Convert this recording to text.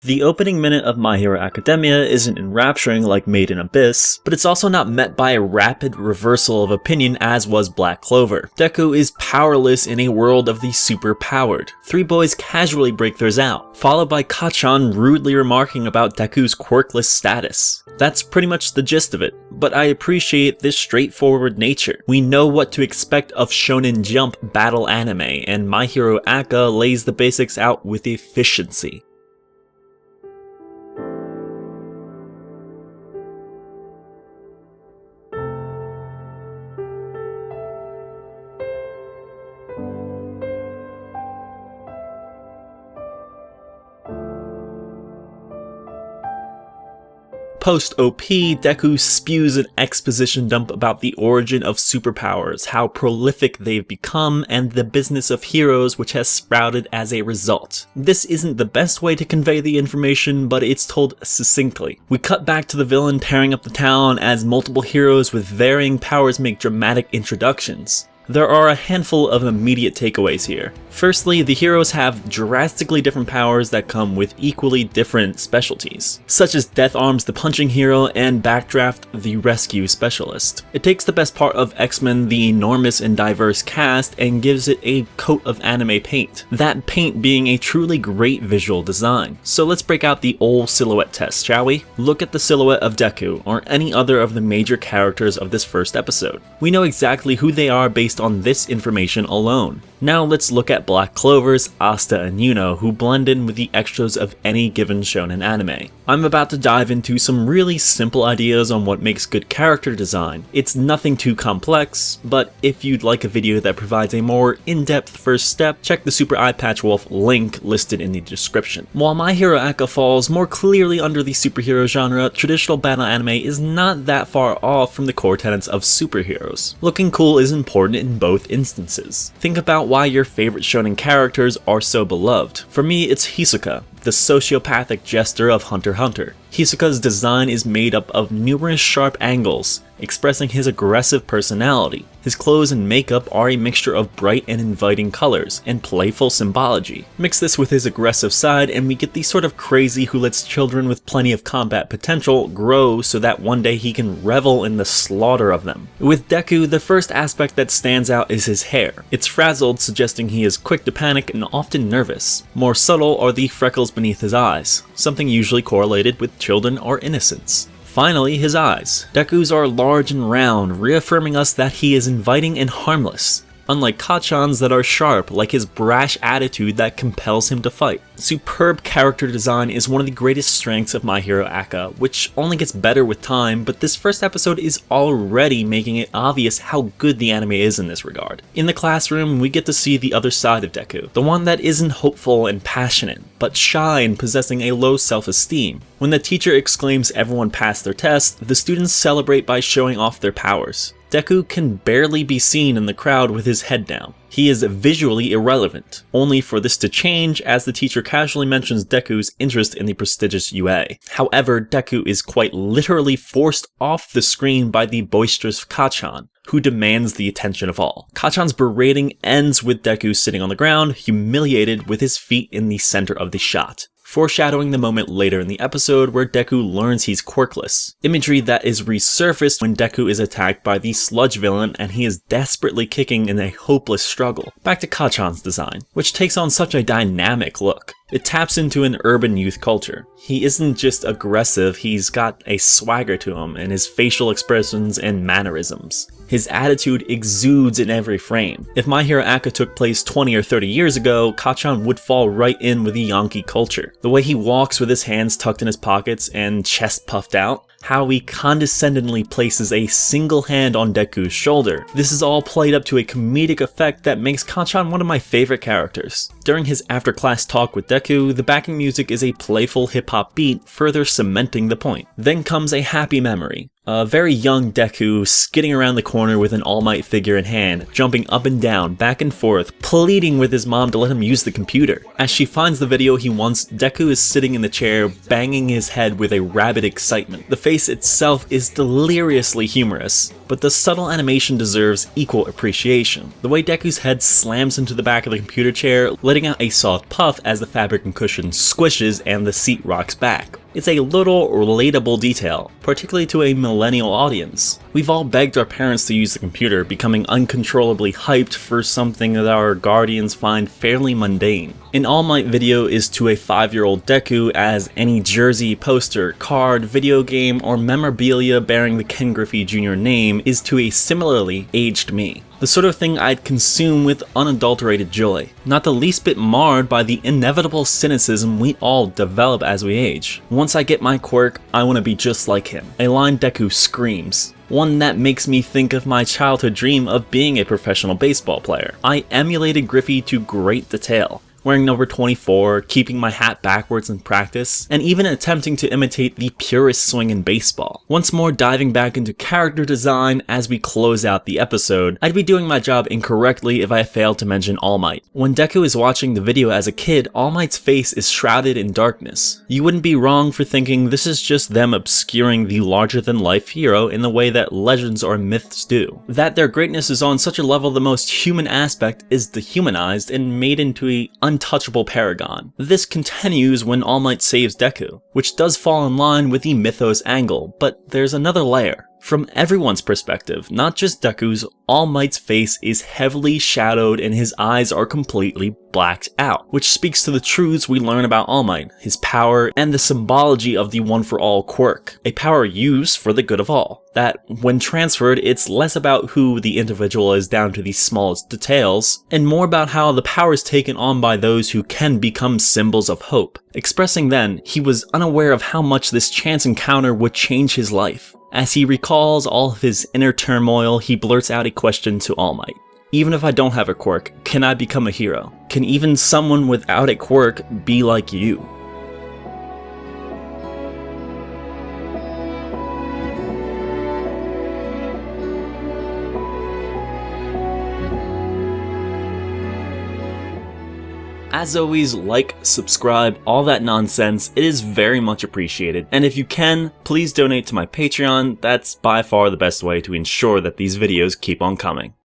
The opening minute of My Hero Academia isn't enrapturing like Made in Abyss, but it's also not met by a rapid reversal of opinion as was Black Clover. Deku is powerless in a world of the super-powered. Three boys casually break theirs out, followed by Kacchan rudely remarking about Deku's quirkless status. That's pretty much the gist of it, but I appreciate this straightforward nature. We know what to expect of Shonen Jump battle anime, and My Hero Aka lays the basics out with efficiency. Post-OP, Deku spews an exposition dump about the origin of superpowers, how prolific they've become, and the business of heroes which has sprouted as a result. This isn't the best way to convey the information, but it's told succinctly. We cut back to the villain tearing up the town as multiple heroes with varying powers make dramatic introductions. There are a handful of immediate takeaways here. Firstly, the heroes have drastically different powers that come with equally different specialties, such as Death Arms the punching hero and Backdraft the rescue specialist. It takes the best part of X-Men, the enormous and diverse cast, and gives it a coat of anime paint, that paint being a truly great visual design. So let's break out the old silhouette test, shall we? Look at the silhouette of Deku, or any other of the major characters of this first episode. We know exactly who they are based on this information alone. Now let's look at Black Clover's Asta and Yuno, who blend in with the extras of any given shonen anime. I'm about to dive into some really simple ideas on what makes good character design. It's nothing too complex, but if you'd like a video that provides a more in-depth first step, check the Super Eye Patch Wolf link listed in the description. While My Hero Aka falls more clearly under the superhero genre, traditional battle anime is not that far off from the core tenets of superheroes. Looking cool is important in both instances. Think about why your favorite shonen characters are so beloved. For me, it's Hisoka, the sociopathic jester of Hunter x Hunter. Hisoka's design is made up of numerous sharp angles, expressing his aggressive personality. His clothes and makeup are a mixture of bright and inviting colors and playful symbology. Mix this with his aggressive side and we get the sort of crazy who lets children with plenty of combat potential grow so that one day he can revel in the slaughter of them. With Deku, the first aspect that stands out is his hair. It's frazzled, suggesting he is quick to panic and often nervous. More subtle are the freckles beneath his eyes, something usually correlated with children or innocence. Finally, his eyes. Deku's are large and round, reaffirming us that he is inviting and harmless, unlike Kacchan's that are sharp, like his brash attitude that compels him to fight. Superb character design is one of the greatest strengths of My Hero Aka, which only gets better with time, but this first episode is already making it obvious how good the anime is in this regard. In the classroom, we get to see the other side of Deku, the one that isn't hopeful and passionate, but shy and possessing a low self-esteem. When the teacher exclaims everyone passed their test, the students celebrate by showing off their powers. Deku can barely be seen in the crowd with his head down. He is visually irrelevant, only for this to change as the teacher casually mentions Deku's interest in the prestigious UA. However, Deku is quite literally forced off the screen by the boisterous Kacchan, who demands the attention of all. Kacchan's berating ends with Deku sitting on the ground, humiliated with his feet in the center of the shot, foreshadowing the moment later in the episode where Deku learns he's quirkless. Imagery that is resurfaced when Deku is attacked by the sludge villain and he is desperately kicking in a hopeless struggle. Back to Kacchan's design, which takes on such a dynamic look. It taps into an urban youth culture. He isn't just aggressive, he's got a swagger to him in his facial expressions and mannerisms. His attitude exudes in every frame. If My Hero Aka took place 20 or 30 years ago, Kacchan would fall right in with the Yankee culture. The way he walks with his hands tucked in his pockets and chest puffed out, how he condescendingly places a single hand on Deku's shoulder. This is all played up to a comedic effect that makes Kacchan one of my favorite characters. During his after-class talk with Deku, the backing music is a playful hip-hop beat, further cementing the point. Then comes a happy memory. A very young Deku skidding around the corner with an All Might figure in hand, jumping up and down, back and forth, pleading with his mom to let him use the computer. As she finds the video he wants, Deku is sitting in the chair, banging his head with a rabid excitement. The face itself is deliriously humorous, but the subtle animation deserves equal appreciation. The way Deku's head slams into the back of the computer chair, letting out a soft puff as the fabric and cushion squishes and the seat rocks back. It's a little relatable detail, particularly to a millennial audience. We've all begged our parents to use the computer, becoming uncontrollably hyped for something that our guardians find fairly mundane. An All Might video is to a 5-year-old Deku as any jersey, poster, card, video game, or memorabilia bearing the Ken Griffey Jr. name is to a similarly aged me. The sort of thing I'd consume with unadulterated joy, not the least bit marred by the inevitable cynicism we all develop as we age. Once I get my quirk, I want to be just like him. A line Deku screams. One that makes me think of my childhood dream of being a professional baseball player. I emulated Griffey to great detail, wearing number 24, keeping my hat backwards in practice, and even attempting to imitate the purest swing in baseball. Once more diving back into character design as we close out the episode, I'd be doing my job incorrectly if I failed to mention All Might. When Deku is watching the video as a kid, All Might's face is shrouded in darkness. You wouldn't be wrong for thinking this is just them obscuring the larger-than-life hero in the way that legends or myths do. That their greatness is on such a level the most human aspect is dehumanized and made into a untouchable paragon. This continues when All Might saves Deku, which does fall in line with the mythos angle, but there's another layer. From everyone's perspective, not just Deku's, All Might's face is heavily shadowed and his eyes are completely blacked out, which speaks to the truths we learn about All Might, his power, and the symbology of the one-for-all quirk, a power used for the good of all. That, when transferred, it's less about who the individual is down to the smallest details, and more about how the power is taken on by those who can become symbols of hope. Expressing then, he was unaware of how much this chance encounter would change his life. As he recalls all of his inner turmoil, he blurts out a question to All Might. Even if I don't have a quirk, can I become a hero? Can even someone without a quirk be like you? As always, like, subscribe, all that nonsense, it is very much appreciated. And if you can, please donate to my Patreon. That's by far the best way to ensure that these videos keep on coming.